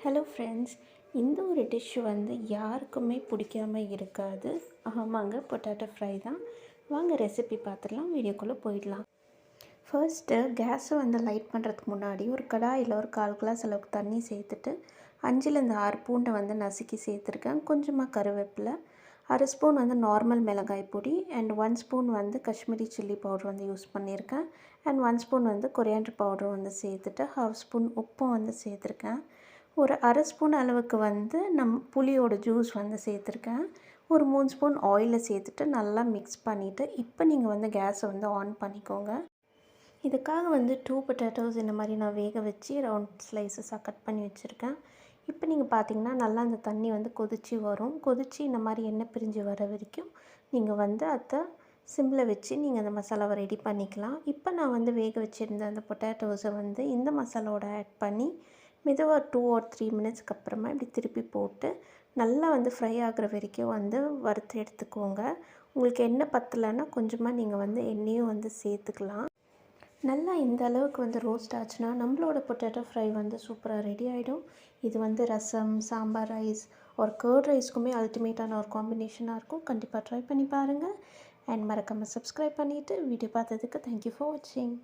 Hello friends, இந்த ஒரு dish வந்து யாருக்குமே பிடிக்காம இருக்காது. ஆமாங்க, பொட்டேட்டோ ஃப்ரை தான். வாங்க ரெசிபி பார்த்துடலாம், வீடியோக்குள்ளே போயிடலாம். ஃபர்ஸ்ட்டு கேஸை வந்து லைட் பண்ணுறதுக்கு முன்னாடி ஒரு கடாயில் ஒரு 1/4 கிளாஸ் அளவுக்கு தண்ணி சேர்த்துட்டு 5லேருந்து 6 பூண்டை வந்து நசுக்கி சேர்த்துருக்கேன். கொஞ்சமாக கருவேப்பிலை, 1/2 ஸ்பூன் வந்து நார்மல் மிளகாய் பொடி அண்ட் 1 ஸ்பூன் வந்து காஷ்மீரி சில்லி பவுடர் வந்து யூஸ் பண்ணியிருக்கேன். அண்ட் 1 ஸ்பூன் வந்து கொரியாண்டர் பவுடர் வந்து சேர்த்துட்டு 1/2 ஸ்பூன் உப்பும் வந்து சேர்த்துருக்கேன். ஒரு 1/2 ஸ்பூன் அளவுக்கு வந்து புளியோட ஜூஸ் வந்து சேர்த்துருக்கேன். ஒரு 3 ஸ்பூன் ஆயிலை சேர்த்துட்டு நல்லா மிக்ஸ் பண்ணிவிட்டு இப்போ நீங்கள் வந்து கேஸை வந்து ஆன் பண்ணிக்கோங்க. இதுக்காக வந்து 2 பொட்டேட்டோஸ் இந்த மாதிரி நான் வேக வச்சு ரவுண்ட் ஸ்லைஸஸாக கட் பண்ணி வச்சுருக்கேன். இப்போ நீங்கள் பார்த்தீங்கன்னா நல்லா அந்த தண்ணி வந்து கொதித்து வரும். கொதித்து இந்த மாதிரி எண்ணெய் பிரிஞ்சு வர வரைக்கும் நீங்கள் வந்து அதை சிம்மில் வச்சு நீங்கள் அந்த மசாலாவை ரெடி பண்ணிக்கலாம். இப்போ நான் வந்து வேக வச்சுருந்த அந்த பொட்டேட்டோஸை வந்து இந்த மசாலாவோட ஆட் பண்ணி மெதுவாக 2 or 3 மினிட்ஸ்க்கு அப்புறமா இப்படி திருப்பி போட்டு நல்லா வந்து ஃப்ரை ஆகிற வரைக்கும் வந்து வறுத்து எடுத்துக்கோங்க. உங்களுக்கு எண்ணெய் பத்தலைன்னா கொஞ்சமாக நீங்கள் வந்து எண்ணெயும் வந்து சேர்த்துக்கலாம். நல்லா இந்த அளவுக்கு வந்து ரோஸ்ட் ஆச்சுன்னா நம்மளோட பொட்டேட்டோ ஃப்ரை வந்து சூப்பராக ரெடி ஆகிடும். இது வந்து ரசம், சாம்பார் ரைஸ் ஒரு கர்ட் ரைஸ்க்குமே அல்டிமேட்டான ஒரு காம்பினேஷனாக இருக்கும். கண்டிப்பாக ட்ரை பண்ணி பாருங்கள். அண்ட் மறக்காமல் சப்ஸ்கிரைப் பண்ணிவிட்டு வீடியோ பார்த்ததுக்கு தேங்க்யூ ஃபார் வாட்சிங்.